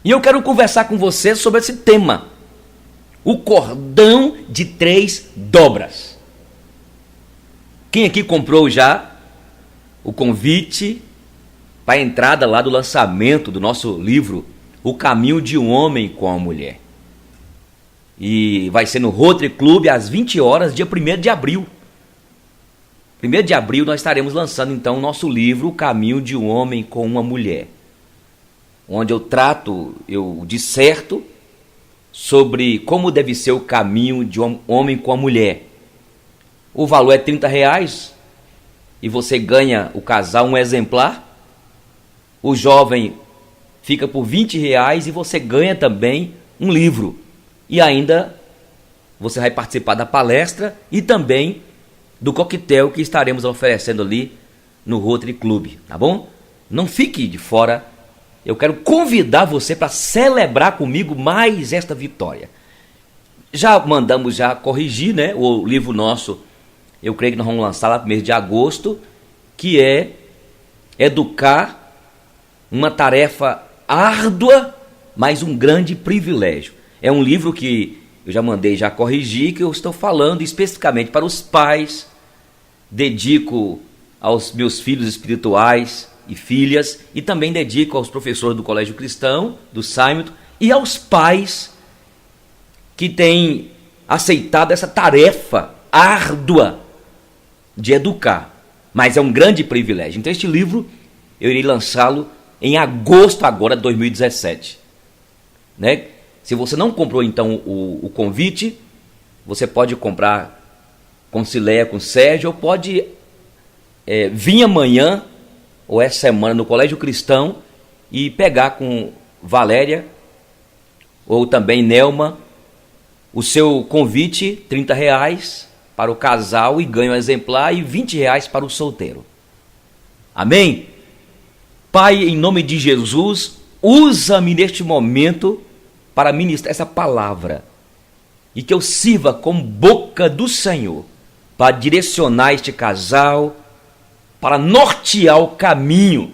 E eu quero conversar com você sobre esse tema: o cordão de 3 dobras. Quem aqui comprou já o convite para a entrada lá do lançamento do nosso livro, O Caminho de um Homem com a Mulher? E vai ser no Rotary Club às 20 horas, dia 1º de abril. 1º de abril nós estaremos lançando então o nosso livro, O Caminho de um Homem com uma Mulher, onde eu disserto sobre como deve ser o caminho de um homem com a mulher. O valor é R$30 e você ganha, o casal, um exemplar. O jovem fica por R$20 e você ganha também um livro. E ainda você vai participar da palestra e também do coquetel que estaremos oferecendo ali no Rotary Club, tá bom? Não fique de fora. Eu quero convidar você para celebrar comigo mais esta vitória. Já mandamos corrigir, né, o livro nosso. Eu creio que nós vamos lançar lá no mês de agosto, que é Educar, uma tarefa árdua, mas um grande privilégio. É um livro que eu já mandei corrigir, que eu estou falando especificamente para os pais, dedico aos meus filhos espirituais e filhas, e também dedico aos professores do Colégio Cristão, do Simon, e aos pais que têm aceitado essa tarefa árdua de educar, mas é um grande privilégio. Então este livro eu irei lançá-lo em agosto agora de 2017, né? Se você não comprou então o convite, você pode comprar com Cileia, com Sérgio, ou pode vir amanhã ou essa semana no Colégio Cristão e pegar com Valéria ou também Nelma o seu convite, R$30 para o casal e ganha um exemplar, e R$20 para o solteiro. Amém? Pai, em nome de Jesus, usa-me neste momento para ministrar essa palavra, e que eu sirva como boca do Senhor para direcionar este casal, para nortear o caminho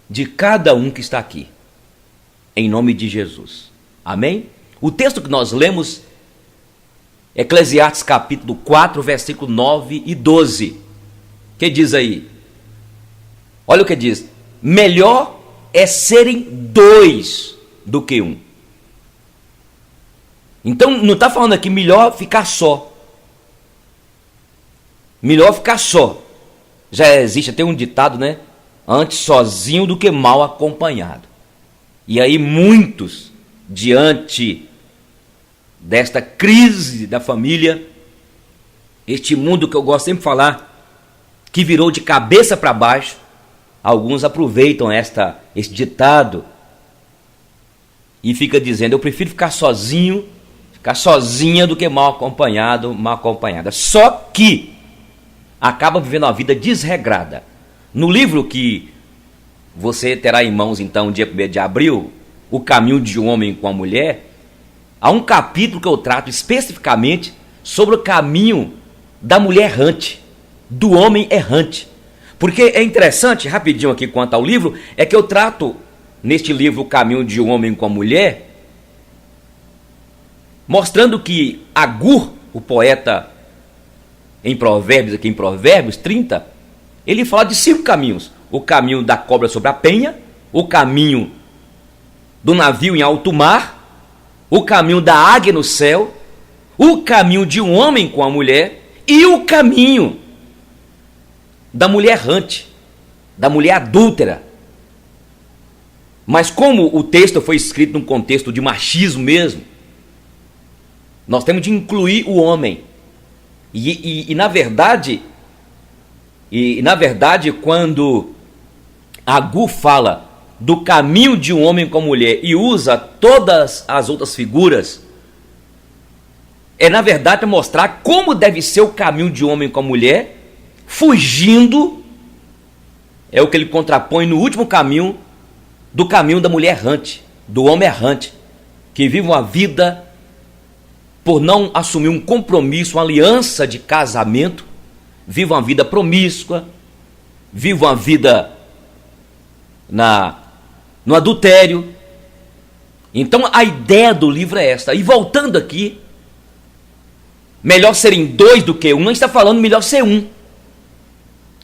de cada um que está aqui, em nome de Jesus. Amém? O texto que nós lemos, Eclesiastes capítulo 4, versículo 9 e 12. Que diz aí? Olha o que diz: melhor é serem 2 do que 1. Então não está falando aqui melhor ficar só. Melhor ficar só. Já existe até um ditado, né? Antes sozinho do que mal acompanhado. E aí muitos, diante desta crise da família, este mundo que eu gosto sempre de falar, que virou de cabeça para baixo, alguns aproveitam esse ditado e fica dizendo: eu prefiro ficar sozinho, ficar sozinha do que mal acompanhado, mal acompanhada. Só que acaba vivendo uma vida desregrada. No livro que você terá em mãos então, dia 1º de abril, O Caminho de um Homem com a Mulher, há um capítulo que eu trato especificamente sobre o caminho da mulher errante, do homem errante. Porque é interessante, rapidinho aqui quanto ao livro, é que eu trato neste livro O Caminho de um Homem com a Mulher, mostrando que Agur, o poeta em Provérbios, aqui em Provérbios 30, ele fala de 5 caminhos: o caminho da cobra sobre a penha, o caminho do navio em alto mar, o caminho da águia no céu, o caminho de um homem com a mulher e o caminho da mulher errante, da mulher adúltera. Mas como o texto foi escrito num contexto de machismo mesmo, nós temos de incluir o homem. E na verdade, quando Agur fala do caminho de um homem com a mulher e usa todas as outras figuras, é na verdade mostrar como deve ser o caminho de um homem com a mulher, fugindo, é o que ele contrapõe no último caminho, do caminho da mulher errante, do homem errante, que vive uma vida por não assumir um compromisso, uma aliança de casamento, vive uma vida promíscua, vive uma vida no adultério, Então a ideia do livro é esta. E voltando aqui, melhor serem dois do que um, não está falando melhor ser um.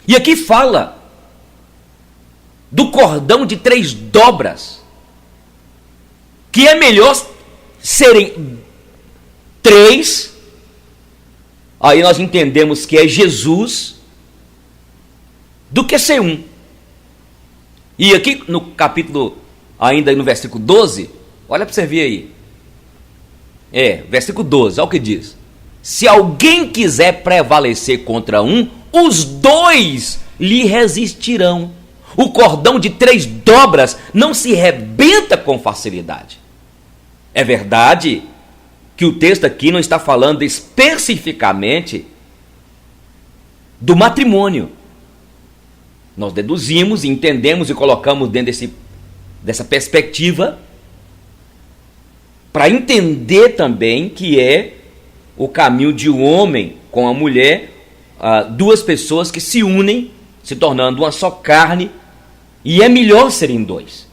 E aqui fala do cordão de 3 dobras, que é melhor serem 3, aí nós entendemos que é Jesus, do que ser um. E aqui no capítulo, ainda no versículo 12, olha para você ver aí. Versículo 12, olha o que diz. Se alguém quiser prevalecer contra um, os 2 lhe resistirão. O cordão de 3 dobras não se rebenta com facilidade. É verdade que o texto aqui não está falando especificamente do matrimônio. Nós deduzimos, entendemos e colocamos dentro dessa perspectiva para entender também que é o caminho de um homem com a mulher, 2 pessoas que se unem, se tornando uma só carne, e é melhor serem 2.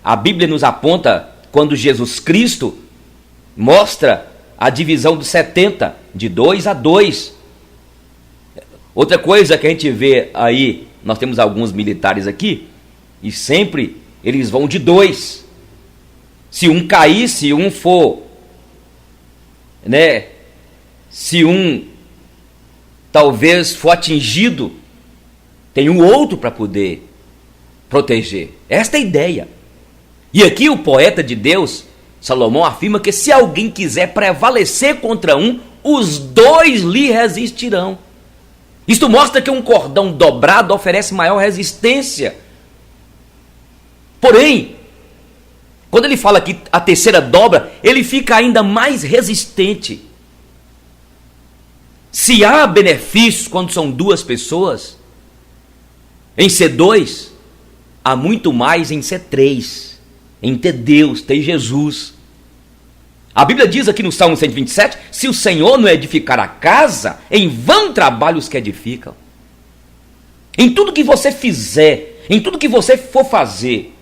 A Bíblia nos aponta quando Jesus Cristo mostra a divisão dos 70, de 2 a 2. Outra coisa que a gente vê aí, nós temos alguns militares aqui, e sempre eles vão de 2. Se um cair, se um for, se um talvez for atingido, tem um outro para poder proteger. Esta é a ideia. E aqui o poeta de Deus, Salomão, afirma que se alguém quiser prevalecer contra um, os 2 lhe resistirão. Isto mostra que um cordão dobrado oferece maior resistência. Porém, quando ele fala que a 3ª dobra, ele fica ainda mais resistente. Se há benefícios quando são 2 pessoas, em ser 2, há muito mais em ser 3, em ter Deus, ter Jesus. A Bíblia diz aqui no Salmo 127, se o Senhor não edificar a casa, em vão trabalham os que edificam. Em tudo que você fizer, em tudo que você for fazer,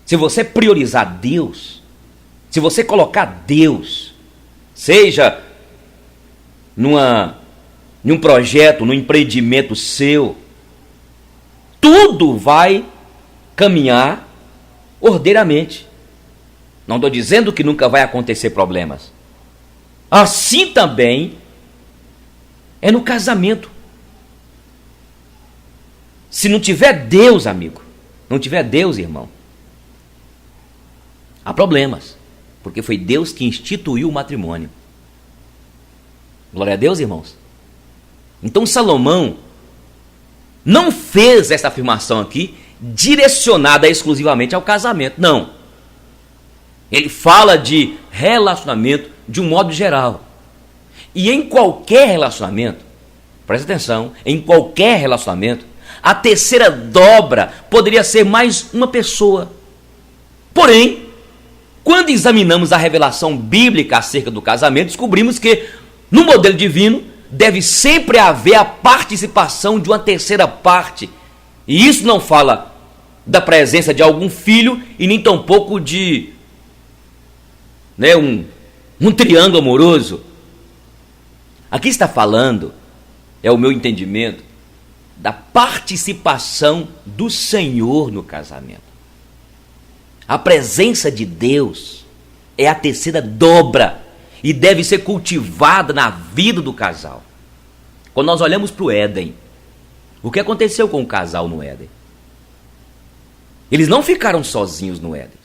se você priorizar Deus, se você colocar Deus, seja num projeto, num empreendimento seu, tudo vai caminhar ordeiramente. Não estou dizendo que nunca vai acontecer problemas. Assim também é no casamento. Se não tiver Deus, amigo, não tiver Deus, irmão, há problemas, porque foi Deus que instituiu o matrimônio. Glória a Deus, irmãos. Então Salomão não fez essa afirmação aqui direcionada exclusivamente ao casamento, não. Ele fala de relacionamento de um modo geral. E em qualquer relacionamento, presta atenção, em qualquer relacionamento, a 3ª dobra poderia ser mais uma pessoa. Porém, quando examinamos a revelação bíblica acerca do casamento, descobrimos que no modelo divino deve sempre haver a participação de uma 3ª parte. E isso não fala da presença de algum filho e nem tampouco de um triângulo amoroso. Aqui está falando, é o meu entendimento, da participação do Senhor no casamento. A presença de Deus é a 3ª dobra e deve ser cultivada na vida do casal. Quando nós olhamos para o Éden, o que aconteceu com o casal no Éden? Eles não ficaram sozinhos no Éden.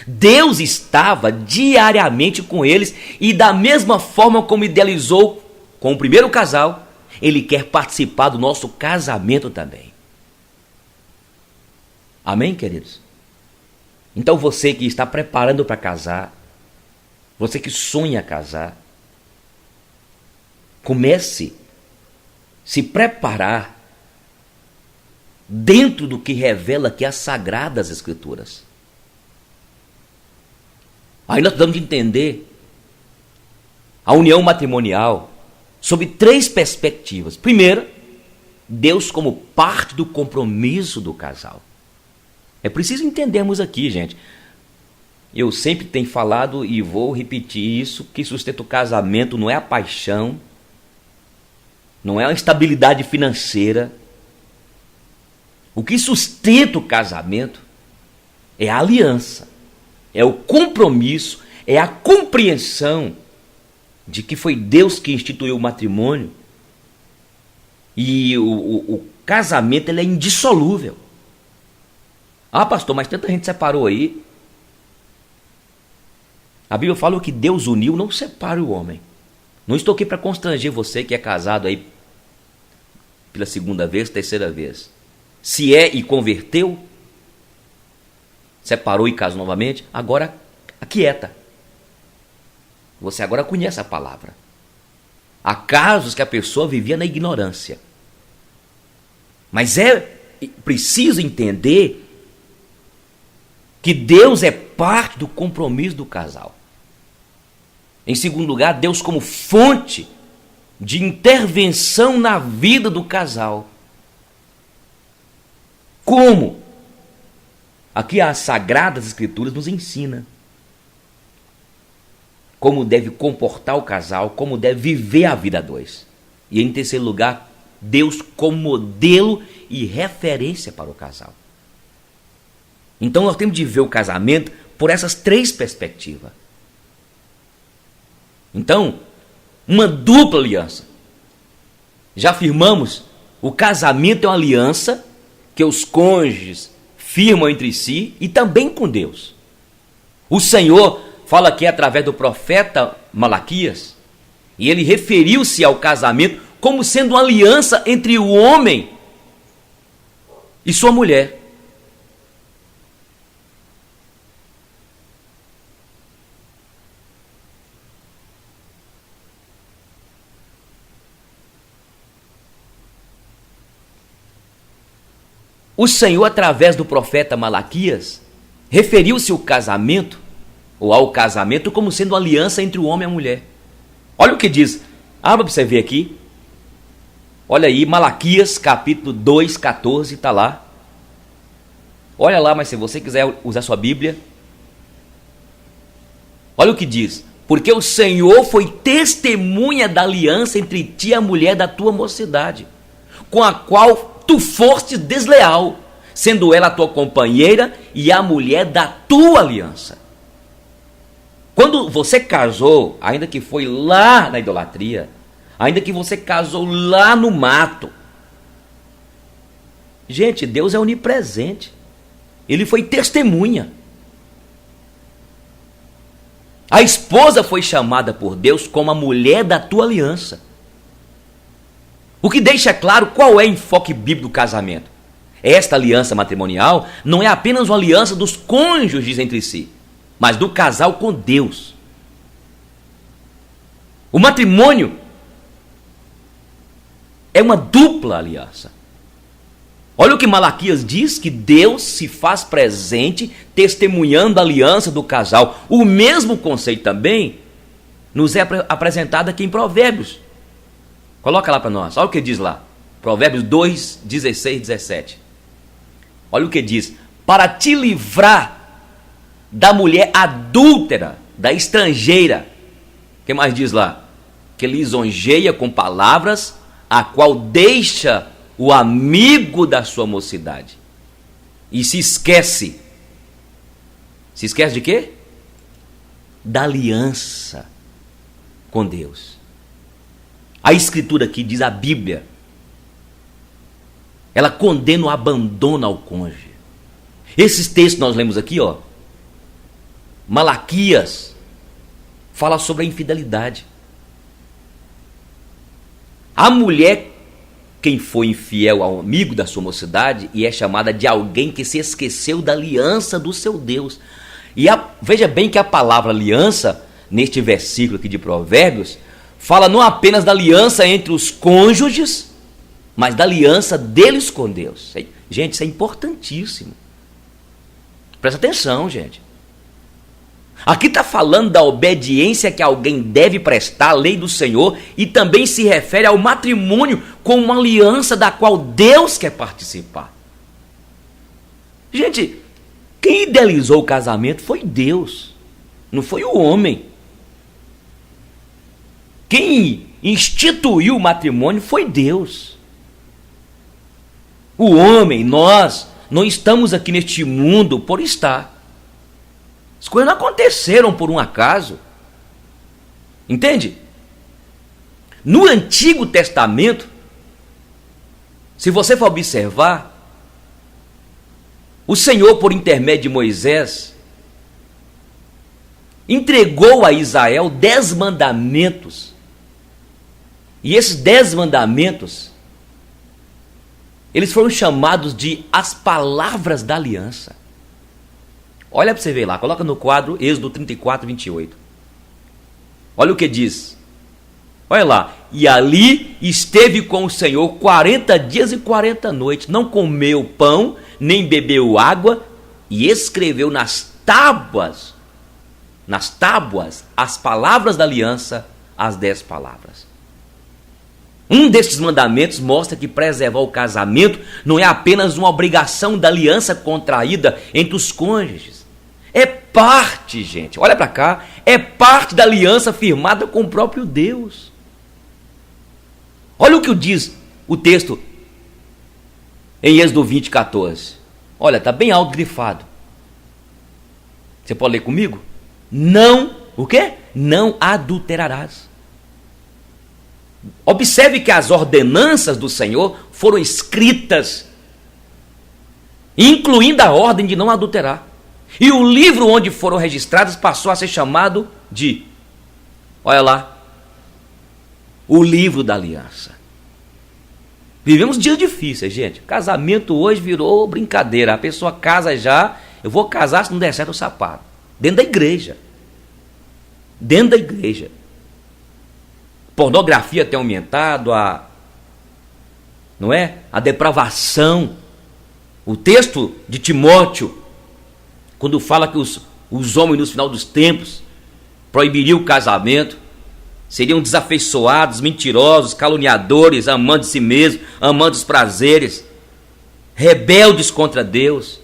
Deus estava diariamente com eles e da mesma forma como idealizou com o primeiro casal, Ele quer participar do nosso casamento também. Amém, queridos? Então você que está preparando para casar, você que sonha casar, comece a se preparar dentro do que revela aqui as Sagradas Escrituras. Aí nós precisamos de entender a união matrimonial sob 3 perspectivas. Primeiro, Deus como parte do compromisso do casal. É preciso entendermos aqui, gente. Eu sempre tenho falado e vou repetir isso, que sustenta o casamento não é a paixão, não é a estabilidade financeira. O que sustenta o casamento é a aliança, é o compromisso, é a compreensão de que foi Deus que instituiu o matrimônio e o casamento ele é indissolúvel. Ah, pastor, mas tanta gente separou aí. A Bíblia fala que Deus uniu, não separa o homem. Não estou aqui para constranger você que é casado aí pela segunda vez, terceira vez. Se é e converteu, separou e casou novamente, agora aquieta. Você agora conhece a palavra. Há casos que a pessoa vivia na ignorância. Mas é preciso entender que Deus é parte do compromisso do casal. Em segundo lugar, Deus como fonte de intervenção na vida do casal. Como? Aqui as Sagradas Escrituras nos ensinam como deve comportar o casal, como deve viver a vida a dois. E em terceiro lugar, Deus como modelo e referência para o casal. Então nós temos de ver o casamento por essas três perspectivas. Então, uma dupla aliança. Já afirmamos, o casamento é uma aliança que os cônjuges firmam entre si e também com Deus. O Senhor fala aqui através do profeta Malaquias, e ele referiu-se ao casamento como sendo uma aliança entre o homem e sua mulher. O Senhor, através do profeta Malaquias, referiu-se ao casamento, ou ao casamento, como sendo uma aliança entre o homem e a mulher. Olha o que diz. Abra para você ver aqui. Olha aí, Malaquias, capítulo 2, 14, está lá. Olha lá, mas se você quiser usar sua Bíblia. Olha o que diz. Porque o Senhor foi testemunha da aliança entre ti e a mulher da tua mocidade, com a qual tu foste desleal, sendo ela a tua companheira e a mulher da tua aliança. Quando você casou, ainda que foi lá na idolatria, ainda que você casou lá no mato, gente, Deus é onipresente. Ele foi testemunha. A esposa foi chamada por Deus como a mulher da tua aliança. O que deixa claro qual é o enfoque bíblico do casamento. Esta aliança matrimonial não é apenas uma aliança dos cônjuges entre si, mas do casal com Deus. O matrimônio é uma dupla aliança. Olha o que Malaquias diz, que Deus se faz presente testemunhando a aliança do casal. O mesmo conceito também nos é apresentado aqui em Provérbios. Coloca lá para nós, olha o que diz lá. Provérbios 2, 16, 17. Olha o que diz. Para te livrar da mulher adúltera, da estrangeira. O que mais diz lá? Que lisonjeia com palavras, a qual deixa o amigo da sua mocidade. E se esquece. Se esquece de quê? Da aliança com Deus. A Escritura aqui diz, a Bíblia, ela condena o abandono ao cônjuge. Esses textos nós lemos aqui, ó, Malaquias fala sobre a infidelidade. A mulher, quem foi infiel ao amigo da sua mocidade, e é chamada de alguém que se esqueceu da aliança do seu Deus. E veja bem que a palavra aliança, neste versículo aqui de Provérbios, fala não apenas da aliança entre os cônjuges, mas da aliança deles com Deus. Gente, isso é importantíssimo. Presta atenção, gente. Aqui está falando da obediência que alguém deve prestar à lei do Senhor e também se refere ao matrimônio como uma aliança da qual Deus quer participar. Gente, Quem idealizou o casamento foi Deus, não foi o homem. Quem instituiu o matrimônio foi Deus. O homem, nós, não estamos aqui neste mundo por estar. As coisas não aconteceram por um acaso. Entende? No Antigo Testamento, se você for observar, o Senhor, por intermédio de Moisés, entregou a Israel 10 mandamentos. E esses 10 mandamentos, eles foram chamados de as palavras da aliança. Olha para você ver lá, coloca no quadro Êxodo 34, 28. Olha o que diz. Olha lá. E ali esteve com o Senhor 40 dias e 40 noites. Não comeu pão, nem bebeu água. E escreveu nas tábuas, as palavras da aliança, as 10 palavras. Um desses mandamentos mostra que preservar o casamento não é apenas uma obrigação da aliança contraída entre os cônjuges. É parte, gente, olha para cá, é parte da aliança firmada com o próprio Deus. Olha o que diz o texto em Êxodo 20, 14. Olha, está bem alto grifado. Você pode ler comigo? Não, o quê? Não adulterarás. Observe que as ordenanças do Senhor foram escritas, incluindo a ordem de não adulterar. E o livro onde foram registradas passou a ser chamado de, olha lá, o livro da aliança. Vivemos dias difíceis, gente. Casamento hoje virou brincadeira. A pessoa casa já, eu vou casar se não der certo o sapato. Dentro da igreja. Dentro da igreja. Pornografia tem aumentado, não é? A depravação. O texto de Timóteo, quando fala que os homens no final dos tempos proibiriam o casamento, seriam desafeiçoados, mentirosos, caluniadores, amantes de si mesmos, amantes dos prazeres, rebeldes contra Deus.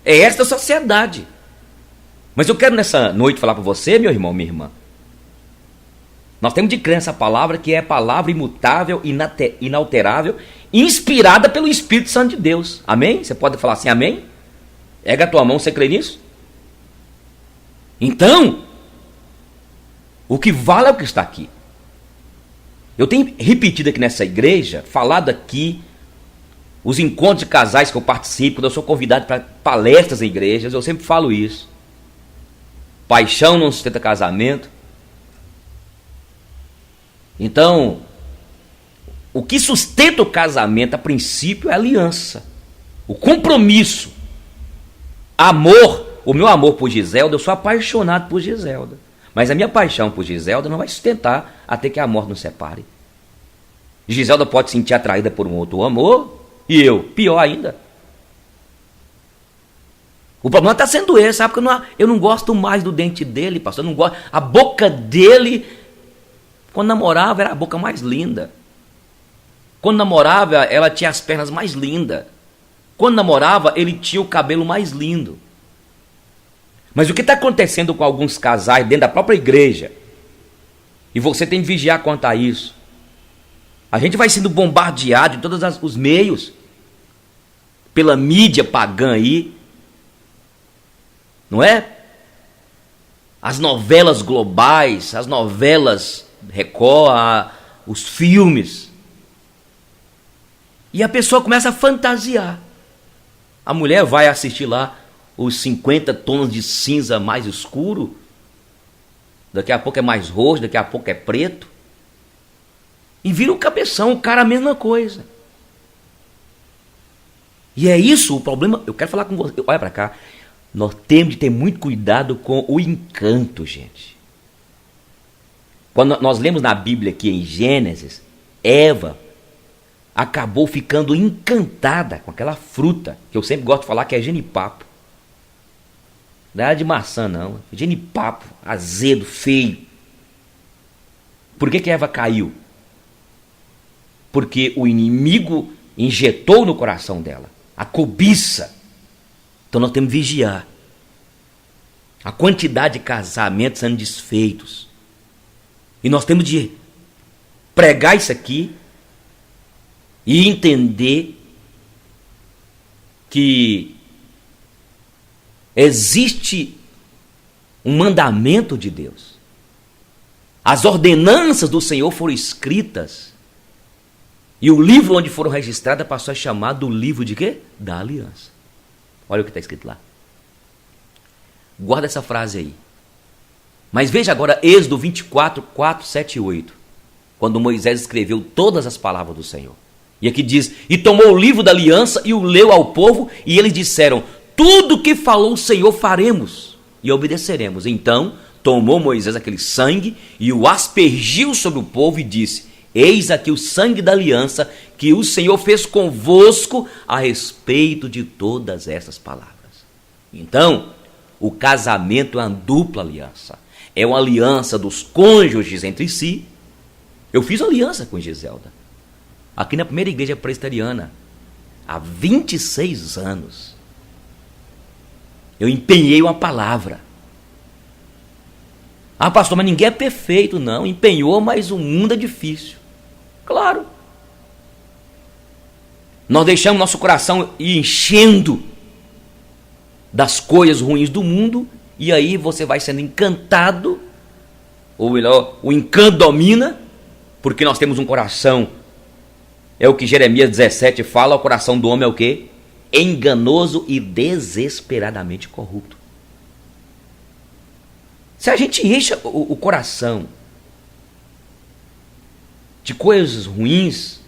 É esta a sociedade. Mas eu quero nessa noite falar para você, meu irmão, minha irmã. Nós temos de crer nessa palavra, que é a palavra imutável, inalterável, inspirada pelo Espírito Santo de Deus. Amém? Você pode falar assim, amém? Erga a tua mão, você crê nisso? Então, o que vale é o que está aqui. Eu tenho repetido aqui nessa igreja, falado aqui, os encontros de casais que eu participo, quando eu sou convidado para palestras em igrejas, eu sempre falo isso. Paixão não sustenta casamento. Então, o que sustenta o casamento, a princípio, é a aliança, o compromisso, amor. O meu amor por Giselda, eu sou apaixonado por Giselda, mas a minha paixão por Giselda não vai sustentar até que a morte nos separe. Giselda pode se sentir atraída por um outro amor, e eu, pior ainda. O problema está sendo esse, sabe? Porque eu não gosto mais do dente dele, pastor, eu não gosto. A boca dele, quando namorava, era a boca mais linda. Quando namorava, ela tinha as pernas mais lindas. Quando namorava, ele tinha o cabelo mais lindo. Mas o que está acontecendo com alguns casais dentro da própria igreja? E você tem que vigiar quanto a isso. A gente vai sendo bombardeado em todos os meios, pela mídia pagã aí, não é? As novelas globais, as novelas Record, os filmes. E a pessoa começa a fantasiar. A mulher vai assistir lá os 50 tons de cinza mais escuro. Daqui a pouco é mais roxo, daqui a pouco é preto. E vira o cabeção, o cara a mesma coisa. E é isso o problema. Eu quero falar com você. Olha para cá. Nós temos de ter muito cuidado com o encanto, gente. Quando nós lemos na Bíblia aqui em Gênesis, Eva acabou ficando encantada com aquela fruta, que eu sempre gosto de falar que é genipapo. Não era de maçã, não. Genipapo, azedo, feio. Por que Eva caiu? Porque o inimigo injetou no coração dela a cobiça. Então nós temos que vigiar. A quantidade de casamentos sendo desfeitos. E nós temos de pregar isso aqui e entender que existe um mandamento de Deus. As ordenanças do Senhor foram escritas e o livro onde foram registradas passou a chamar do livro de quê? Da aliança. Olha o que está escrito lá. Guarda essa frase aí. Mas veja agora Êxodo 24, 4, 7 e 8. Quando Moisés escreveu todas as palavras do Senhor. E aqui diz, e tomou o livro da aliança e o leu ao povo, e eles disseram, tudo que falou o Senhor faremos e obedeceremos. Então tomou Moisés aquele sangue e o aspergiu sobre o povo e disse, eis aqui o sangue da aliança que o Senhor fez convosco a respeito de todas essas palavras. Então, o casamento é uma dupla aliança. É uma aliança dos cônjuges entre si. Eu fiz aliança com Giselda aqui na primeira igreja presbiteriana há 26 anos. Eu empenhei uma palavra. Ah, pastor, mas ninguém é perfeito. Não, empenhou, mas o mundo é difícil. Claro. Nós deixamos nosso coração ir enchendo das coisas ruins do mundo, e aí você vai sendo encantado, ou melhor, o encanto domina, porque nós temos um coração, é o que Jeremias 17 fala, o coração do homem é o quê? Enganoso e desesperadamente corrupto. Se a gente enche o coração de coisas ruins,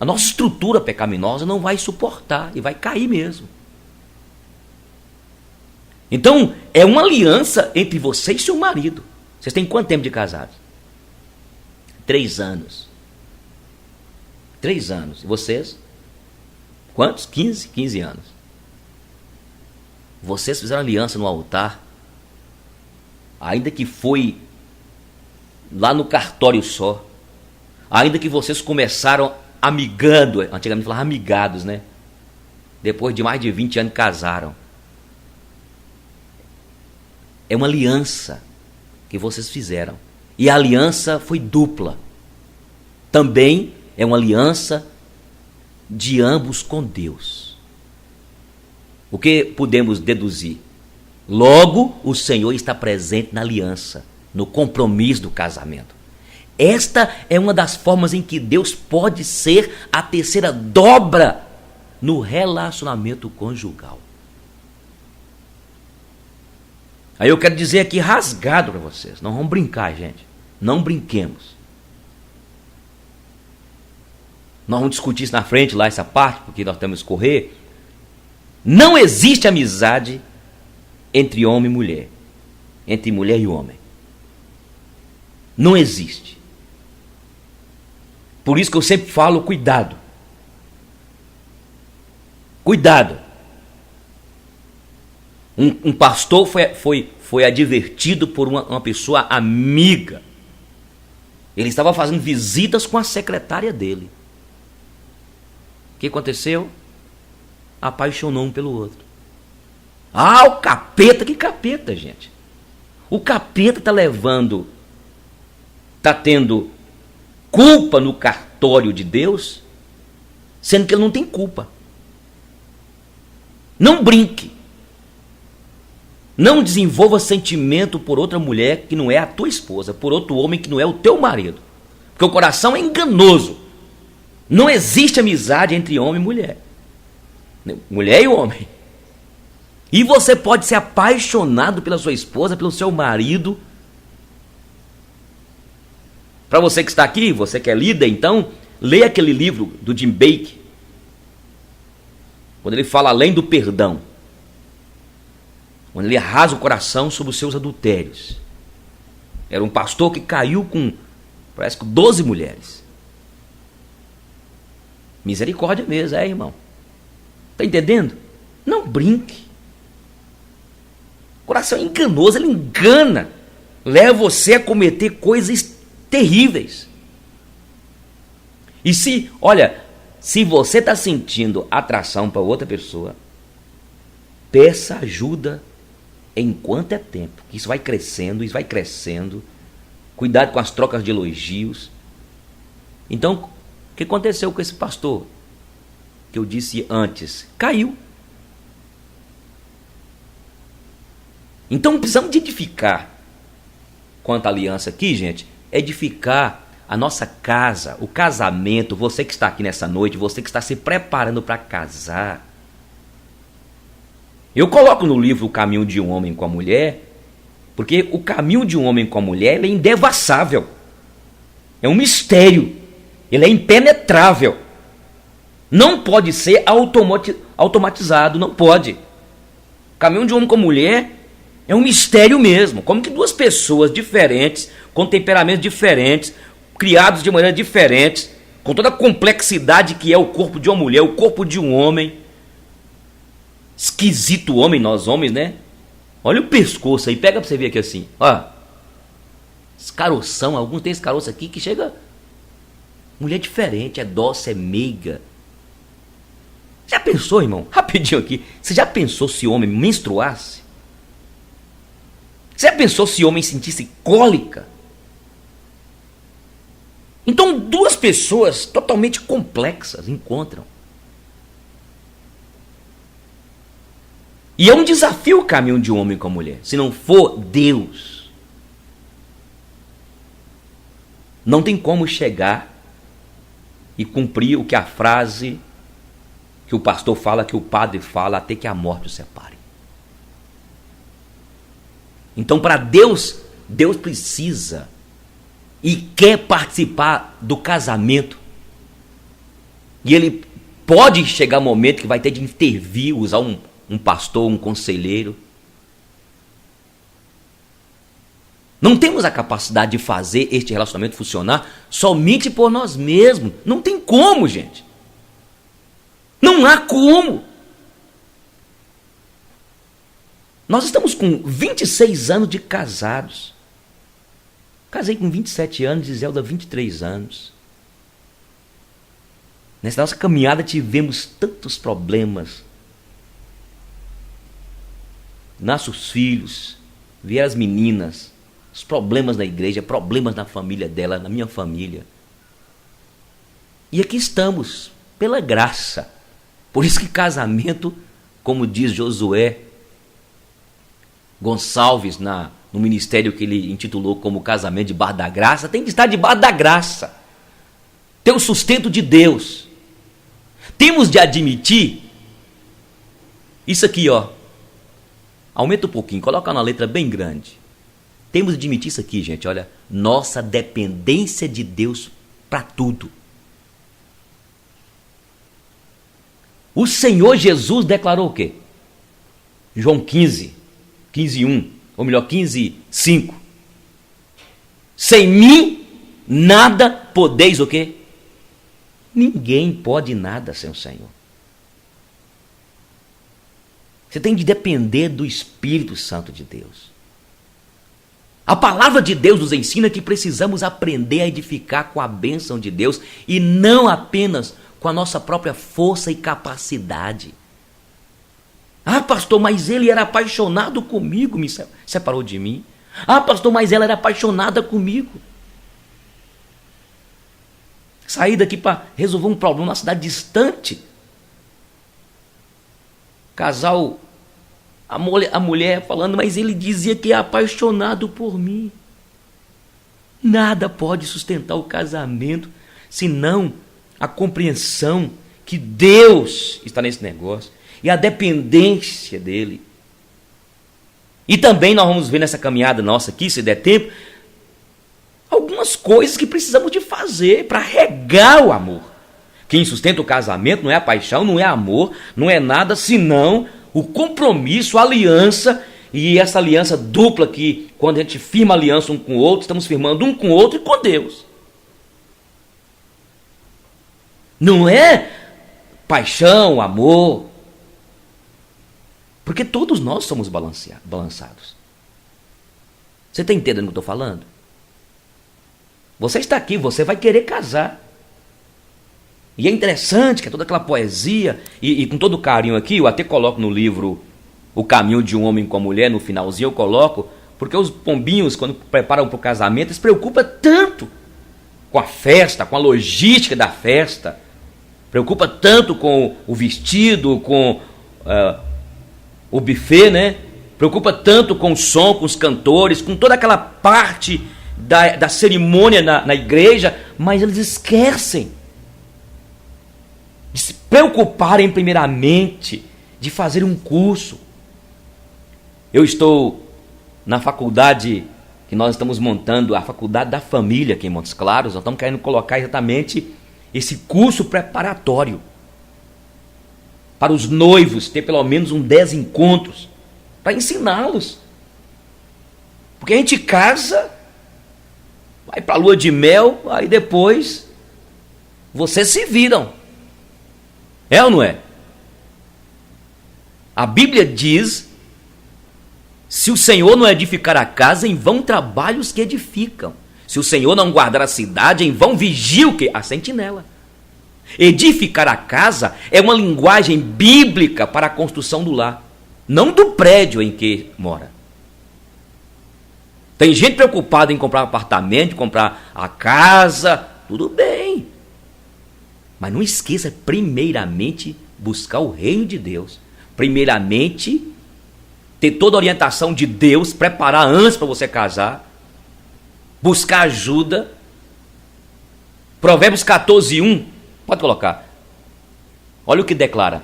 a nossa estrutura pecaminosa não vai suportar e vai cair mesmo. Então, é uma aliança entre você e seu marido. Vocês têm quanto tempo de casados? 3 anos. 3 anos. E vocês? Quantos? 15 anos. Vocês fizeram aliança no altar, ainda que foi lá no cartório só, ainda que vocês começaram amigando, antigamente falava amigados, né? Depois de mais de 20 anos casaram. É uma aliança que vocês fizeram. E a aliança foi dupla. Também é uma aliança de ambos com Deus. O que podemos deduzir? Logo, o Senhor está presente na aliança, no compromisso do casamento. Esta é uma das formas em que Deus pode ser a terceira dobra no relacionamento conjugal. Aí eu quero dizer aqui rasgado para vocês, não vamos brincar, gente. Não brinquemos. Nós vamos discutir isso na frente, lá essa parte, porque nós temos que correr. Não existe amizade entre homem e mulher. Entre mulher e homem. Não existe. Por isso que eu sempre falo, cuidado. Cuidado. Um pastor foi advertido por uma pessoa amiga. Ele estava fazendo visitas com a secretária dele. O que aconteceu? Apaixonou um pelo outro. Ah, o capeta, que capeta, gente. O capeta está levando, está tendo culpa no cartório de Deus, sendo que ele não tem culpa. Não brinque. Não desenvolva sentimento por outra mulher que não é a tua esposa, por outro homem que não é o teu marido. Porque o coração é enganoso. Não existe amizade entre homem e mulher. Mulher e homem. E você pode ser apaixonado pela sua esposa, pelo seu marido. Para você que está aqui, você que é líder, então, leia aquele livro do Jim Baker. Quando ele fala além do perdão. Quando ele arrasa o coração sobre os seus adultérios. Era um pastor que caiu com, parece que 12 mulheres. Misericórdia mesmo, irmão. Está entendendo? Não brinque. O coração é enganoso, ele engana. Leva você a cometer coisas terríveis. E se você está sentindo atração para outra pessoa, peça ajuda enquanto é tempo. Isso vai crescendo, isso vai crescendo. Cuidado com as trocas de elogios. Então, o que aconteceu com esse pastor? Que eu disse antes, caiu. Então precisamos de edificar. Quanto à aliança aqui, gente, edificar a nossa casa, o casamento, você que está aqui nessa noite, você que está se preparando para casar. Eu coloco no livro O Caminho de um Homem com a Mulher, porque o caminho de um homem com a mulher ele é indevassável. É um mistério. Ele é impenetrável. Não pode ser automatizado, não pode. O caminho de um homem com a mulher é um mistério mesmo. Como que duas pessoas diferentes, com temperamentos diferentes, criados de maneira diferente, com toda a complexidade que é o corpo de uma mulher, o corpo de um homem. Esquisito homem, nós homens, né? Olha o pescoço aí, pega pra você ver aqui assim. Ó, esse caroção, alguns tem esse caroço aqui que chega... Mulher diferente, é dócil, é meiga. Já pensou, irmão? Rapidinho aqui. Você já pensou se homem menstruasse? Você já pensou se homem sentisse cólica? Então, duas pessoas totalmente complexas encontram. E é um desafio o caminho de um homem com a mulher. Se não for Deus, não tem como chegar e cumprir o que a frase que o pastor fala, que o padre fala, até que a morte o separe. Então, para Deus, Deus precisa e quer participar do casamento. E ele pode chegar um momento que vai ter de intervir, usar um pastor, um conselheiro. Não temos a capacidade de fazer este relacionamento funcionar somente por nós mesmos. Não tem como, gente. Não há como. Nós estamos com 26 anos de casados. Casei com 27 anos e Zelda 23 anos. Nessa nossa caminhada tivemos tantos problemas. Nossos filhos, vieram as meninas, os problemas na igreja, problemas na família dela, na minha família. E aqui estamos, pela graça. Por isso que casamento, como diz Josué Gonçalves no ministério que ele intitulou como casamento debaixo da graça, tem que estar debaixo da graça. Ter o sustento de Deus. Temos de admitir isso aqui, ó. Aumenta um pouquinho, coloca uma letra bem grande. Temos de admitir isso aqui, gente, olha. Nossa dependência de Deus para tudo. O Senhor Jesus declarou o quê? João 15:1, ou melhor, 15:5. Sem mim, nada podeis o quê? Ninguém pode nada sem o Senhor. Você tem de depender do Espírito Santo de Deus. A palavra de Deus nos ensina que precisamos aprender a edificar com a bênção de Deus e não apenas com a nossa própria força e capacidade. Ah, pastor, mas ele era apaixonado comigo, me separou de mim. Ah, pastor, mas ela era apaixonada comigo. Saí daqui para resolver um problema numa cidade distante. Casal, a mulher falando, mas ele dizia que é apaixonado por mim. Nada pode sustentar o casamento, senão a compreensão que Deus está nesse negócio e a dependência dele. E também nós vamos ver nessa caminhada nossa aqui, se der tempo, algumas coisas que precisamos de fazer para regar o amor. Quem sustenta o casamento não é a paixão, não é amor, não é nada senão o compromisso, a aliança, e essa aliança dupla que quando a gente firma aliança um com o outro, estamos firmando um com o outro e com Deus. Não é paixão, amor, porque todos nós somos balançados. Você está entendendo o que eu estou falando? Você está aqui, você vai querer casar. E é interessante que é toda aquela poesia, e com todo carinho aqui, eu até coloco no livro o caminho de um homem com a mulher, no finalzinho eu coloco, porque os pombinhos, quando preparam para o casamento, eles se preocupam tanto com a festa, com a logística da festa, preocupa tanto com o vestido, com o buffet, né? Preocupa tanto com o som, com os cantores, com toda aquela parte da cerimônia na igreja, mas eles esquecem de se preocuparem primeiramente de fazer um curso. Eu estou na faculdade que nós estamos montando, a faculdade da família aqui em Montes Claros. Nós estamos querendo colocar exatamente esse curso preparatório para os noivos, ter pelo menos 10 encontros para ensiná-los. Porque a gente casa, vai para a lua de mel, aí depois vocês se viram. É ou não é? A Bíblia diz: se o Senhor não edificar a casa, em vão trabalhos que edificam. Se o Senhor não guardar a cidade, em vão vigia o quê? A sentinela. Edificar a casa é uma linguagem bíblica para a construção do lar, não do prédio em que mora. Tem gente preocupada em comprar apartamento, comprar a casa, tudo bem. Mas não esqueça, primeiramente, buscar o reino de Deus. Primeiramente, ter toda a orientação de Deus, preparar antes para você casar, buscar ajuda. Provérbios 14:1, pode colocar. Olha o que declara: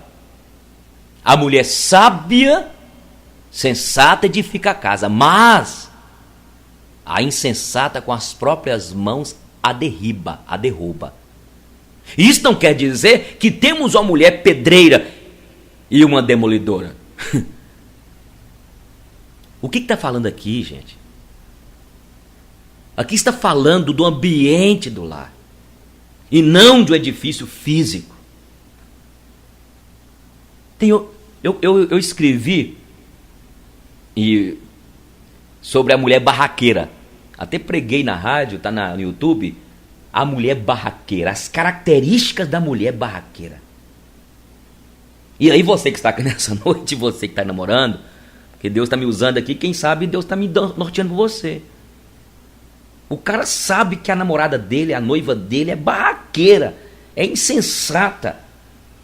a mulher sábia, sensata, edifica a casa, mas a insensata com as próprias mãos a derruba. Isso não quer dizer que temos uma mulher pedreira e uma demolidora. O que está falando aqui, gente? Aqui está falando do ambiente do lar e não do edifício físico. Eu escrevi sobre a mulher barraqueira. Até preguei na rádio, está no YouTube. A mulher barraqueira, as características da mulher barraqueira. E aí você que está aqui nessa noite, você que está namorando, porque Deus está me usando aqui, quem sabe Deus está me norteando com você. O cara sabe que a namorada dele, a noiva dele é barraqueira, é insensata,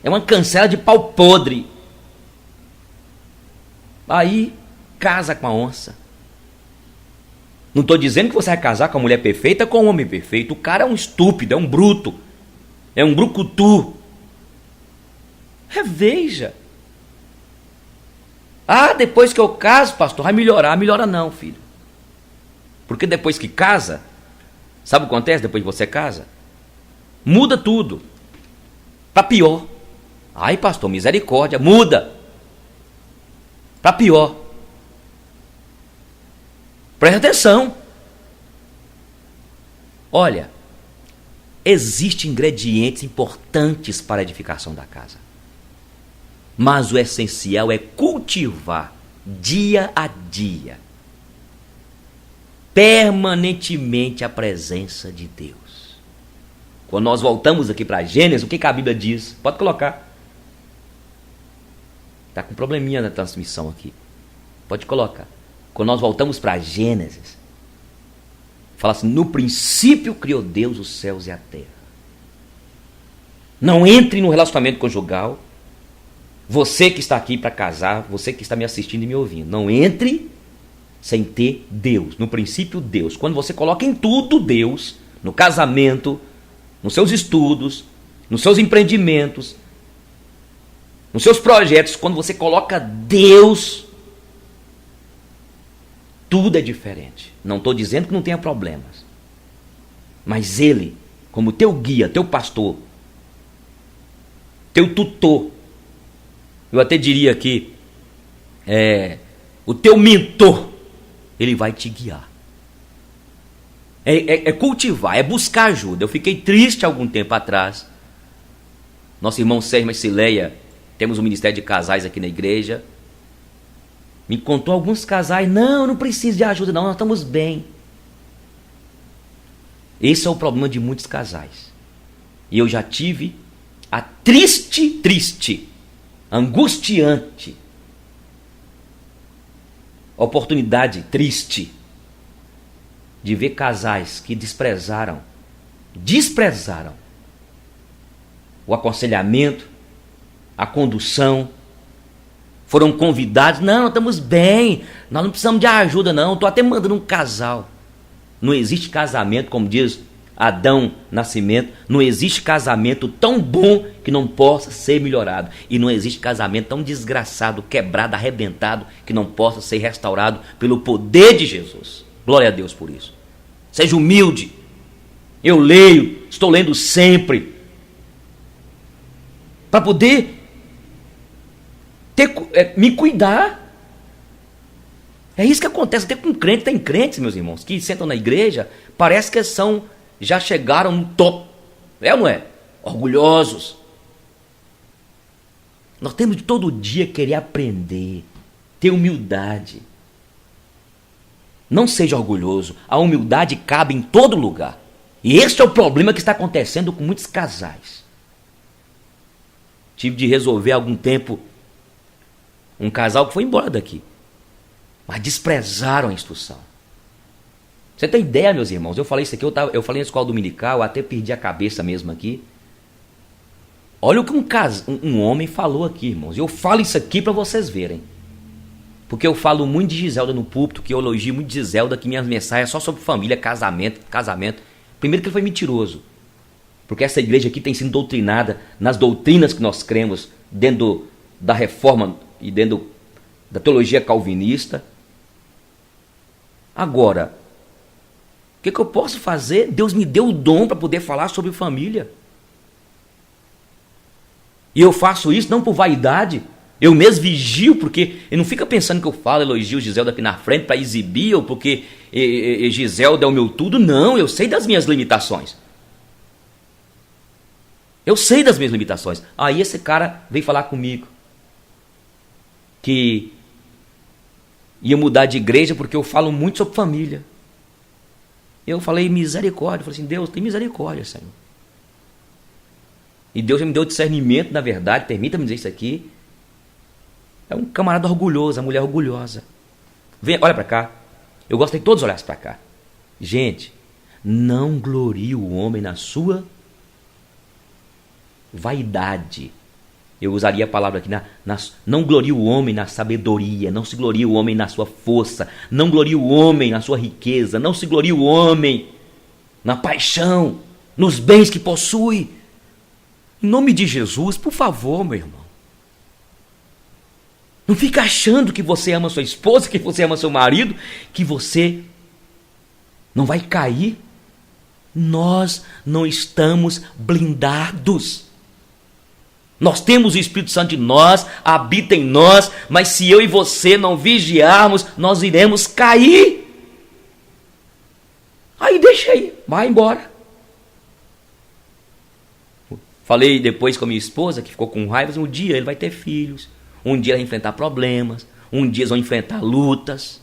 é uma cancela de pau podre. Aí casa com a onça. Não estou dizendo que você vai casar com a mulher perfeita com o homem perfeito. O cara é um estúpido, é um bruto, é um brucutu. Reveja. Depois que eu caso, pastor, vai melhorar. Melhora não, filho. Porque depois que casa, sabe o que acontece depois que você casa? Muda tudo. Para pior. Ai, pastor, misericórdia, muda. Para pior. Presta atenção. Olha, existem ingredientes importantes para a edificação da casa. Mas o essencial é cultivar dia a dia, permanentemente, a presença de Deus. Quando nós voltamos aqui para Gênesis, o que a Bíblia diz? Pode colocar. Está com probleminha na transmissão aqui. Pode colocar. Quando nós voltamos para Gênesis, fala assim: no princípio criou Deus os céus e a terra. Não entre no relacionamento conjugal. Você que está aqui para casar, você que está me assistindo e me ouvindo, não entre sem ter Deus. No princípio, Deus. Quando você coloca em tudo Deus, no casamento, nos seus estudos, nos seus empreendimentos, nos seus projetos, quando você coloca Deus, tudo é diferente. Não estou dizendo que não tenha problemas, mas Ele, como teu guia, teu pastor, teu tutor, eu até diria que o teu mentor, ele vai te guiar. É cultivar, é buscar ajuda. Eu fiquei triste algum tempo atrás. Nosso irmão Sérgio Marcileia, temos um ministério de casais aqui na igreja, me contou alguns casais: não preciso de ajuda não, nós estamos bem. Esse é o problema de muitos casais. E eu já tive a triste, angustiante oportunidade triste de ver casais que desprezaram o aconselhamento, a condução, foram convidados, não, nós estamos bem, nós não precisamos de ajuda não, estou até mandando um casal. Não existe casamento, como diz Adão Nascimento, não existe casamento tão bom que não possa ser melhorado. E não existe casamento tão desgraçado, quebrado, arrebentado, que não possa ser restaurado pelo poder de Jesus. Glória a Deus por isso. Seja humilde. Eu leio, estou lendo sempre, para poder me cuidar. É isso que acontece até com crentes. Tem crentes, meus irmãos, que sentam na igreja, parece que já chegaram no topo. É ou não é? Orgulhosos. Nós temos de todo dia querer aprender, ter humildade. Não seja orgulhoso. A humildade cabe em todo lugar. E esse é o problema que está acontecendo com muitos casais. Tive de resolver há algum tempo um casal que foi embora daqui, mas desprezaram a instrução. Você tem ideia, meus irmãos? Eu falei isso aqui, eu falei na escola dominical, até perdi a cabeça mesmo aqui. Olha o que um homem falou aqui, irmãos. Eu falo isso aqui para vocês verem. Porque eu falo muito de Giselda no púlpito, que eu elogio muito de Giselda, que minhas mensagens é só sobre família, casamento. Primeiro que ele foi mentiroso. Porque essa igreja aqui tem sido doutrinada nas doutrinas que nós cremos, dentro da reforma e dentro da teologia calvinista. Agora, o que eu posso fazer? Deus me deu o dom para poder falar sobre família. E eu faço isso não por vaidade. Eu mesmo vigio, porque ele não fica pensando que eu falo, elogio Giselda aqui na frente para exibir, ou porque Giselda é o meu tudo. Não, eu sei das minhas limitações. Eu sei das minhas limitações. Aí esse cara veio falar comigo que ia mudar de igreja porque eu falo muito sobre família. Eu falei misericórdia. Eu falei assim, Deus, tem misericórdia, Senhor. E Deus já me deu discernimento, na verdade, permita-me dizer isso aqui. É um camarada orgulhoso, a mulher orgulhosa. Vem, olha para cá. Eu gosto de todos olharem para cá. Gente, não glorie o homem na sua vaidade. Eu usaria a palavra aqui, não glorie o homem na sabedoria, não se glorie o homem na sua força, não glorie o homem na sua riqueza, não se glorie o homem na paixão, nos bens que possui. Em nome de Jesus, por favor, meu irmão. Não fica achando que você ama sua esposa, que você ama seu marido, que você não vai cair. Nós não estamos blindados. Nós temos o Espírito Santo em nós, habita em nós, mas se eu e você não vigiarmos, nós iremos cair. Aí deixa aí, vai embora. Falei depois com a minha esposa, que ficou com raiva, um dia ele vai ter filhos, um dia ele vai enfrentar problemas, um dia eles vão enfrentar lutas.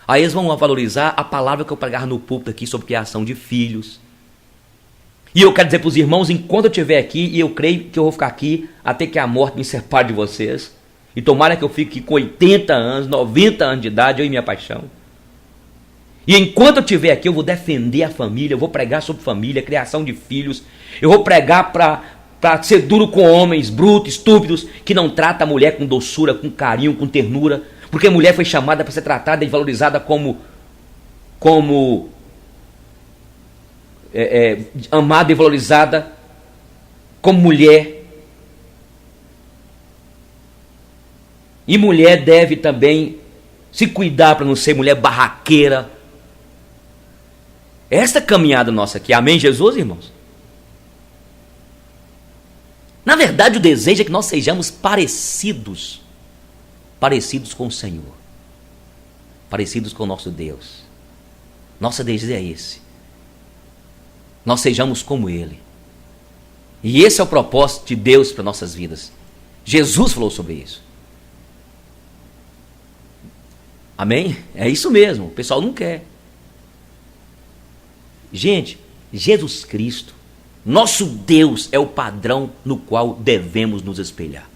Aí eles vão valorizar a palavra que eu pregava no púlpito aqui sobre criação de filhos. E eu quero dizer para os irmãos, enquanto eu estiver aqui, e eu creio que eu vou ficar aqui até que a morte me separe de vocês, e tomara que eu fique com 80 anos, 90 anos de idade, eu e minha paixão. E enquanto eu estiver aqui, eu vou defender a família, eu vou pregar sobre família, criação de filhos, eu vou pregar para ser duro com homens brutos, estúpidos, que não tratam a mulher com doçura, com carinho, com ternura, porque a mulher foi chamada para ser tratada e valorizada como amada e valorizada como mulher. E mulher deve também se cuidar para não ser mulher barraqueira. Essa caminhada nossa aqui, amém, Jesus, irmãos? Na verdade, o desejo é que nós sejamos parecidos com o Senhor, parecidos com o nosso Deus. Nosso desejo é esse. Nós sejamos como Ele. E esse é o propósito de Deus para nossas vidas. Jesus falou sobre isso. Amém? É isso mesmo, o pessoal não quer. Gente, Jesus Cristo, nosso Deus, é o padrão no qual devemos nos espelhar.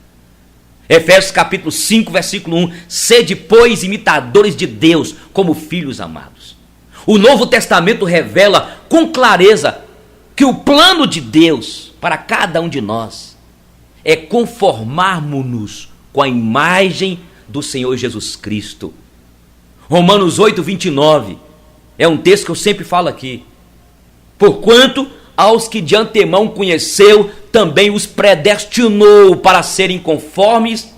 Efésios capítulo 5, versículo 1. Sede, pois, imitadores de Deus, como filhos amados. O Novo Testamento revela com clareza que o plano de Deus para cada um de nós é conformarmos-nos com a imagem do Senhor Jesus Cristo. Romanos 8, 29 é um texto que eu sempre falo aqui. Porquanto aos que de antemão conheceu, também os predestinou para serem conformes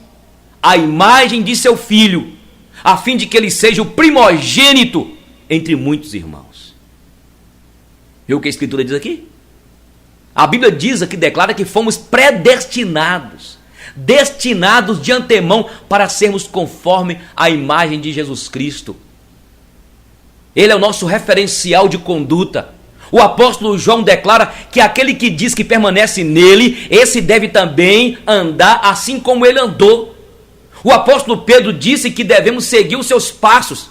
à imagem de seu Filho, a fim de que ele seja o primogênito entre muitos irmãos. Viu o que a Escritura diz aqui? A Bíblia diz aqui, declara que fomos predestinados, destinados de antemão para sermos conforme à imagem de Jesus Cristo. Ele é o nosso referencial de conduta. O apóstolo João declara que aquele que diz que permanece nele, esse deve também andar assim como ele andou. O apóstolo Pedro disse que devemos seguir os seus passos,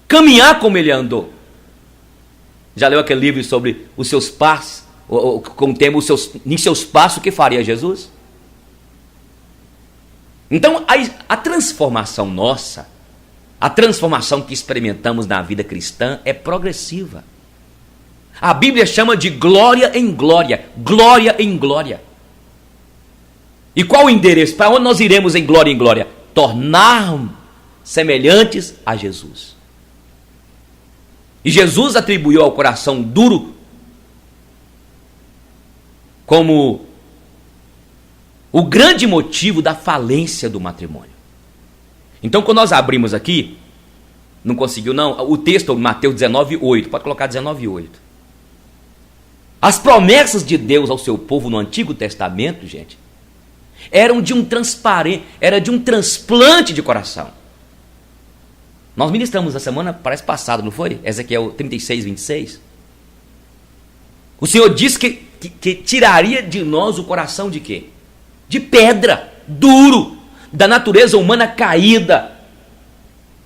caminhar como ele andou. Já leu aquele livro sobre os seus passos, com o tema em seus passos, o que faria Jesus? Então a transformação nossa, a transformação que experimentamos na vida cristã é progressiva. A Bíblia chama de glória em glória, glória em glória. E qual o endereço? Para onde nós iremos em glória? Tornar semelhantes a Jesus. E Jesus atribuiu ao coração duro como o grande motivo da falência do matrimônio. Então, quando nós abrimos aqui, não conseguiu não, o texto de Mateus 19:8, pode colocar 19:8. As promessas de Deus ao seu povo no Antigo Testamento, gente, era de um transplante de coração. Nós ministramos na semana, parece passada, não foi? Ezequiel 36, 26. O Senhor disse que tiraria de nós o coração de quê? De pedra, duro, da natureza humana caída.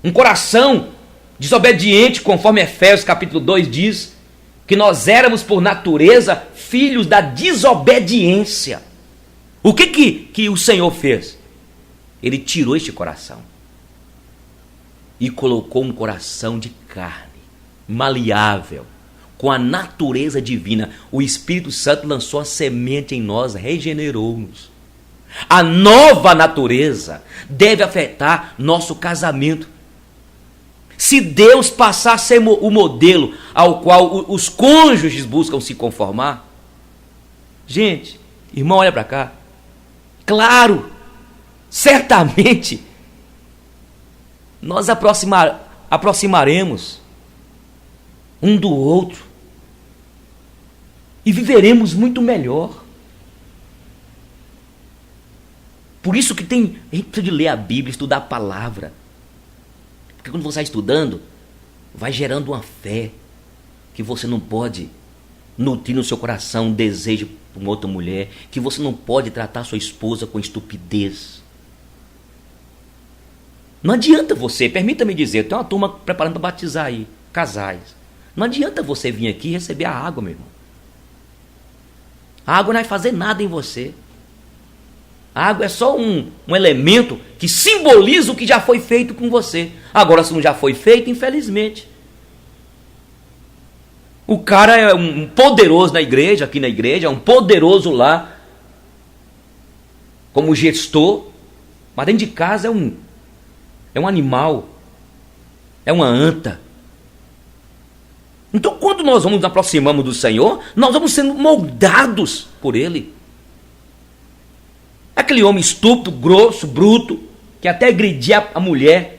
Um coração desobediente, conforme Efésios capítulo 2 diz, que nós éramos por natureza filhos da desobediência. O que o Senhor fez? Ele tirou este coração e colocou um coração de carne, maleável, com a natureza divina. O Espírito Santo lançou a semente em nós, regenerou-nos. A nova natureza deve afetar nosso casamento. Se Deus passar a ser o modelo ao qual os cônjuges buscam se conformar, gente, irmão, olha para cá. Claro, certamente, nós aproximaremos um do outro e viveremos muito melhor. Por isso que a gente precisa de ler a Bíblia, estudar a palavra. Porque quando você está estudando, vai gerando uma fé que você não pode nutrir no seu coração um desejo por uma outra mulher, que você não pode tratar sua esposa com estupidez. Não adianta você, permita-me dizer, tem uma turma preparando para batizar aí, casais. Não adianta você vir aqui e receber a água, meu irmão. A água não vai fazer nada em você. A água é só um elemento que simboliza o que já foi feito com você. Agora, se não já foi feito, infelizmente. O cara é um poderoso na igreja, aqui na igreja, é um poderoso lá, como gestor, mas dentro de casa é um animal, é uma anta. Então, quando nós nos aproximamos do Senhor, nós vamos sendo moldados por Ele. Aquele homem estúpido, grosso, bruto, que até agredia a mulher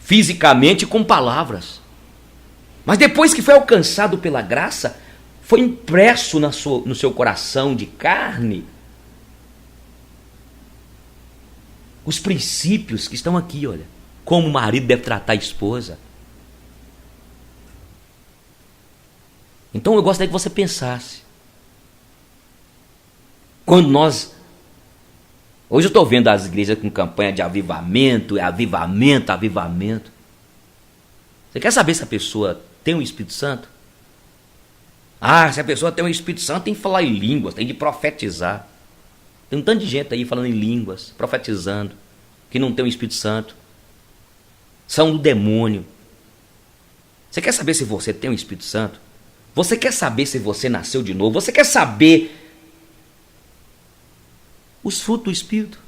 fisicamente com palavras. Mas depois que foi alcançado pela graça, foi impresso no seu coração de carne os princípios que estão aqui, olha. Como o marido deve tratar a esposa. Então eu gostaria que você pensasse. Quando nós... Hoje eu estou vendo as igrejas com campanha de avivamento, avivamento. Você quer saber se a pessoa tem o Espírito Santo? Se a pessoa tem o Espírito Santo, tem que falar em línguas, tem que profetizar. Tem um tanto de gente aí falando em línguas, profetizando, que não tem o Espírito Santo. São do demônio. Você quer saber se você tem o Espírito Santo? Você quer saber se você nasceu de novo? Você quer saber os frutos do Espírito?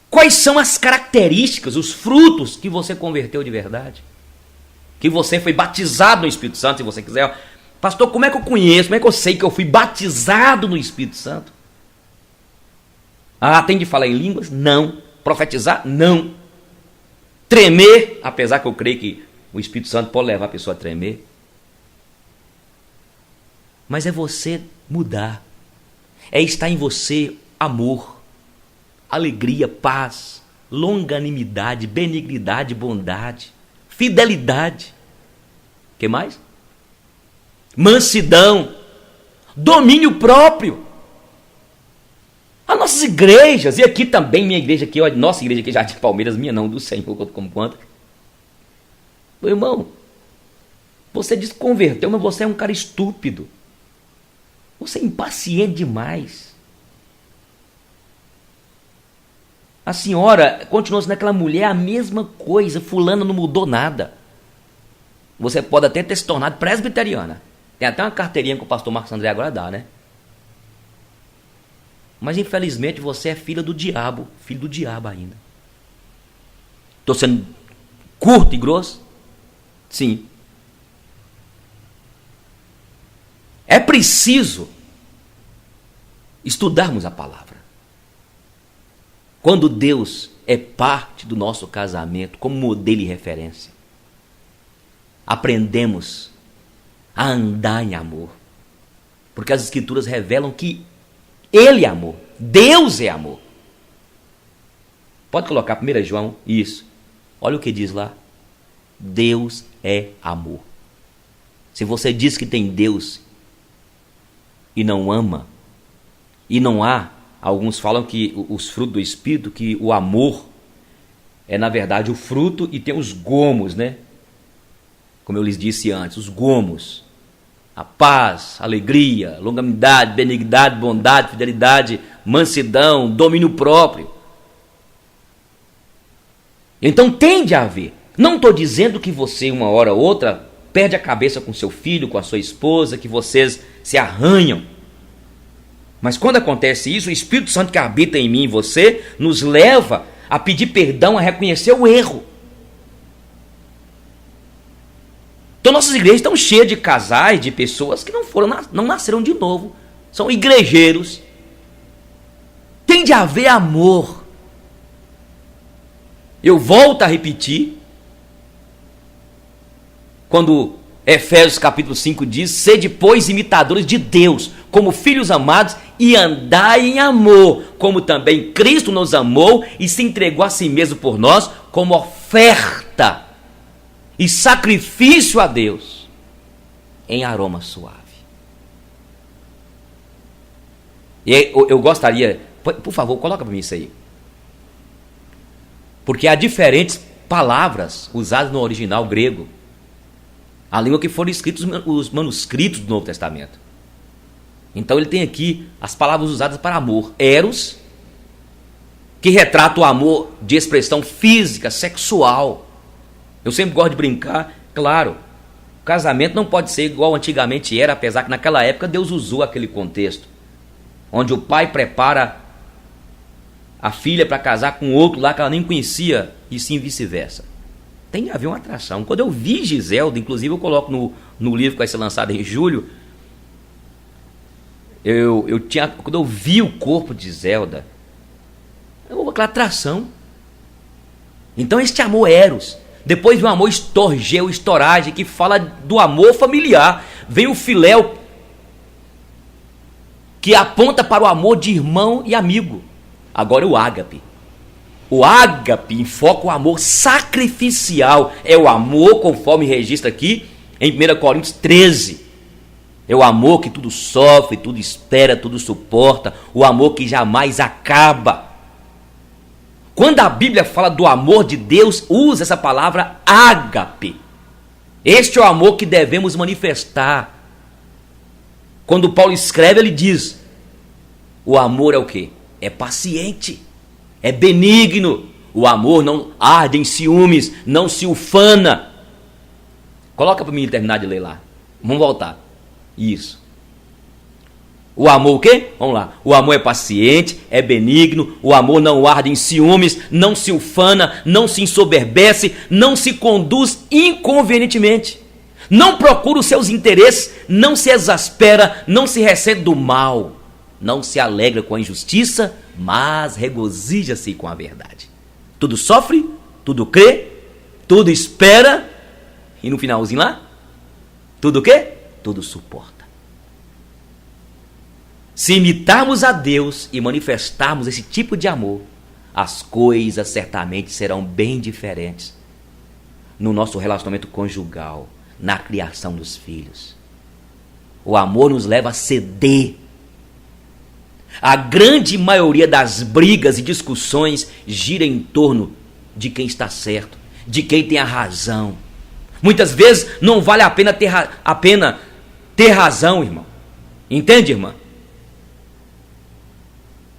Quais são as características, os frutos que você converteu de verdade? Que você foi batizado no Espírito Santo, se você quiser. Pastor, como é que eu conheço? Como é que eu sei que eu fui batizado no Espírito Santo? Ah, tem de falar em línguas? Não. Profetizar? Não. Tremer? Apesar que eu creio que o Espírito Santo pode levar a pessoa a tremer. Mas é você mudar. É estar em você amor, alegria, paz, longanimidade, benignidade, bondade, fidelidade. O que mais? Mansidão, domínio próprio. As nossas igrejas, e aqui também minha igreja aqui, nossa igreja aqui, Jardim Palmeiras, minha não, do Senhor, como quanto. Meu irmão, você desconverteu, mas você é um cara estúpido. Você é impaciente demais. A senhora continua-se naquela mulher a mesma coisa, fulana não mudou nada. Você pode até ter se tornado presbiteriana. Tem até uma carteirinha que o pastor Marcos André agora dá, né? Mas infelizmente você é filho do diabo ainda. Estou sendo curto e grosso? Sim. É preciso estudarmos a palavra. Quando Deus é parte do nosso casamento, como modelo e referência, aprendemos a andar em amor. Porque as Escrituras revelam que Ele é amor. Deus é amor. Pode colocar 1 João, isso. Olha o que diz lá. Deus é amor. Se você diz que tem Deus e não ama, e não há, alguns falam que os frutos do Espírito, que o amor é na verdade o fruto e tem os gomos, né? Como eu lhes disse antes, os gomos. A paz, alegria, longanimidade, benignidade, bondade, fidelidade, mansidão, domínio próprio. Então tem de haver. Não estou dizendo que você, uma hora ou outra, perde a cabeça com seu filho, com a sua esposa, que vocês se arranham. Mas quando acontece isso, o Espírito Santo que habita em mim e você, nos leva a pedir perdão, a reconhecer o erro. Então nossas igrejas estão cheias de casais, de pessoas que não nasceram de novo. São igrejeiros. Tem de haver amor. Eu volto a repetir. Quando Efésios capítulo 5 diz: sede, pois, imitadores de Deus, como filhos amados, e andai em amor, como também Cristo nos amou e se entregou a si mesmo por nós, como oferta e sacrifício a Deus em aroma suave. E eu gostaria, por favor, coloca para mim isso aí. Porque há diferentes palavras usadas no original grego, a língua que foram escritos os manuscritos do Novo Testamento. Então ele tem aqui as palavras usadas para amor. Eros, que retrata o amor de expressão física, sexual. Eu sempre gosto de brincar, claro, o casamento não pode ser igual antigamente era, apesar que naquela época Deus usou aquele contexto, onde o pai prepara a filha para casar com outro lá que ela nem conhecia, e sim vice-versa. Tem de haver uma atração. Quando eu vi Giselda, inclusive eu coloco no livro que vai ser lançado em julho, quando eu vi o corpo de Giselda, houve aquela atração. Então este amor eros. Depois vem o amor estorgeu, estoragem, que fala do amor familiar. Vem o filéu, que aponta para o amor de irmão e amigo. Agora o ágape. O ágape enfoca o amor sacrificial. É o amor, conforme registra aqui em 1 Coríntios 13. É o amor que tudo sofre, tudo espera, tudo suporta. O amor que jamais acaba. Quando a Bíblia fala do amor de Deus, usa essa palavra ágape. Este é o amor que devemos manifestar. Quando Paulo escreve, ele diz: O amor é o quê? É paciente, é benigno. O amor não arde em ciúmes, não se ufana. Coloca para mim terminar de ler lá. Vamos voltar. Isso. O amor o quê? Vamos lá. O amor é paciente, é benigno. O amor não arde em ciúmes, não se ufana, não se ensoberbece, não se conduz inconvenientemente. Não procura os seus interesses, não se exaspera, não se recebe do mal. Não se alegra com a injustiça, mas regozija-se com a verdade. Tudo sofre, tudo crê, tudo espera. E no finalzinho lá, tudo o quê? Tudo suporta. Se imitarmos a Deus e manifestarmos esse tipo de amor, as coisas certamente serão bem diferentes no nosso relacionamento conjugal, na criação dos filhos. O amor nos leva a ceder. A grande maioria das brigas e discussões gira em torno de quem está certo, de quem tem a razão. Muitas vezes não vale a pena ter razão, irmão. Entende, irmã?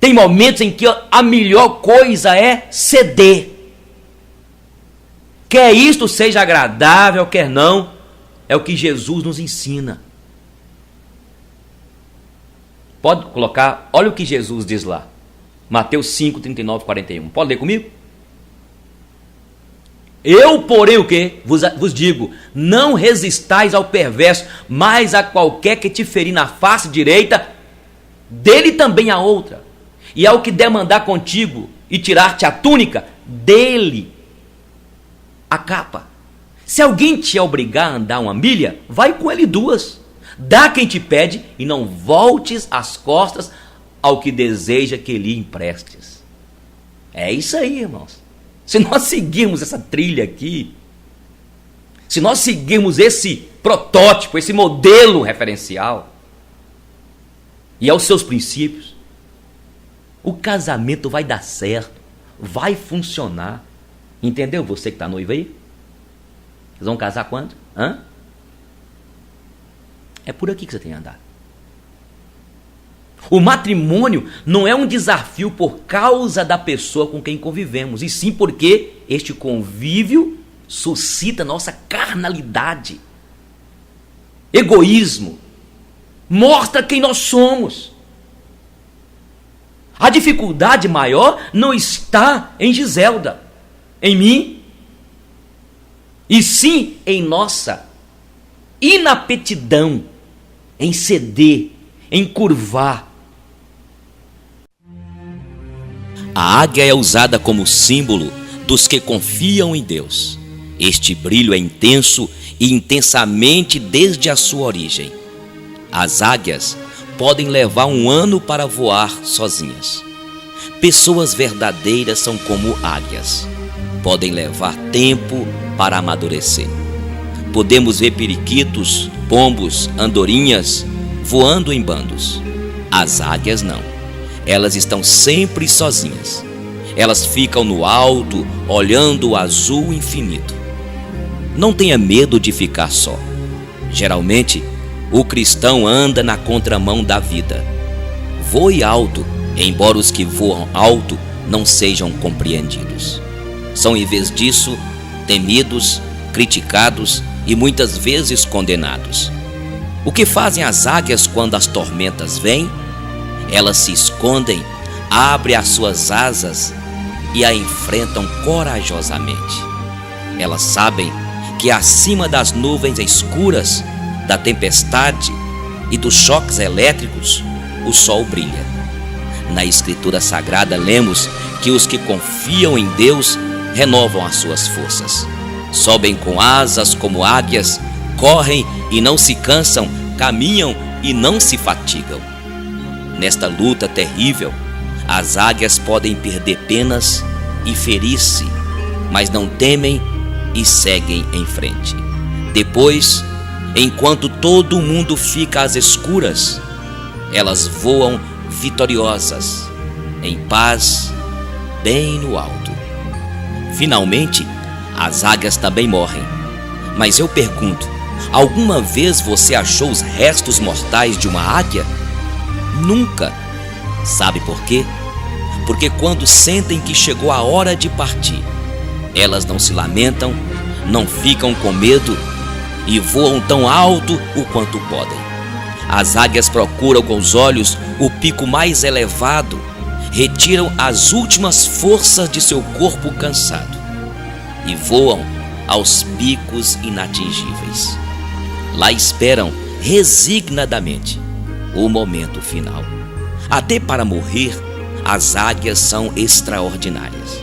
Tem momentos em que a melhor coisa é ceder. Quer isto seja agradável, quer não, é o que Jesus nos ensina. Pode colocar, olha o que Jesus diz lá. Mateus 5, 39, 41. Pode ler comigo? Eu, porém, o que? Vos digo, não resistais ao perverso, mas a qualquer que te ferir na face direita, dele também a outra. E ao que der mandar contigo e tirar-te a túnica, dele a capa. Se alguém te obrigar a andar 1 milha, vai com ele 2. Dá quem te pede e não voltes as costas ao que deseja que lhe emprestes. É isso aí, irmãos. Se nós seguirmos essa trilha aqui, se nós seguirmos esse protótipo, esse modelo referencial e aos seus princípios, o casamento vai dar certo, vai funcionar. Entendeu você que está noivo aí? Vocês vão casar quando? Hã? É por aqui que você tem que andar. O matrimônio não é um desafio por causa da pessoa com quem convivemos, e sim porque este convívio suscita nossa carnalidade, egoísmo, mostra quem nós somos. A dificuldade maior não está em Giselda, em mim, e sim em nossa inaptidão em ceder, em curvar. A águia é usada como símbolo dos que confiam em Deus. Este brilho é intenso e intensamente desde a sua origem. As águias podem levar 1 ano para voar sozinhas. Pessoas verdadeiras são como águias. Podem levar tempo para amadurecer. Podemos ver periquitos, pombos, andorinhas voando em bandos. As águias não. Elas estão sempre sozinhas. Elas ficam no alto, olhando o azul infinito. Não tenha medo de ficar só. Geralmente, o cristão anda na contramão da vida. Voe alto, embora os que voam alto não sejam compreendidos. São, em vez disso, temidos, criticados e muitas vezes condenados. O que fazem as águias quando as tormentas vêm? Elas se escondem, abrem as suas asas e a enfrentam corajosamente. Elas sabem que acima das nuvens escuras, da tempestade e dos choques elétricos, o sol brilha. Na Escritura Sagrada lemos que os que confiam em Deus renovam as suas forças. Sobem com asas como águias, correm e não se cansam, caminham e não se fatigam. Nesta luta terrível, as águias podem perder penas e ferir-se, mas não temem e seguem em frente. Depois, enquanto todo mundo fica às escuras, elas voam vitoriosas, em paz, bem no alto. Finalmente, as águias também morrem. Mas eu pergunto, alguma vez você achou os restos mortais de uma águia? Nunca. Sabe por quê? Porque quando sentem que chegou a hora de partir, elas não se lamentam, não ficam com medo e voam tão alto o quanto podem. As águias procuram com os olhos o pico mais elevado, retiram as últimas forças de seu corpo cansado e voam aos picos inatingíveis. Lá esperam resignadamente o momento final. Até para morrer, as águias são extraordinárias.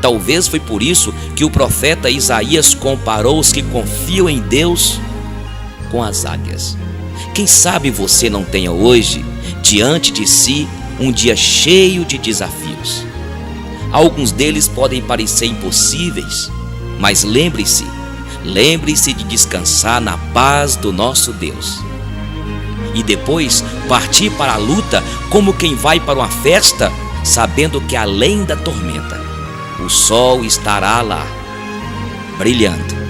Talvez foi por isso que o profeta Isaías comparou os que confiam em Deus com as águias. Quem sabe você não tenha hoje, diante de si, um dia cheio de desafios. Alguns deles podem parecer impossíveis, mas lembre-se de descansar na paz do nosso Deus. E depois partir para a luta como quem vai para uma festa, sabendo que além da tormenta, o sol estará lá, brilhando.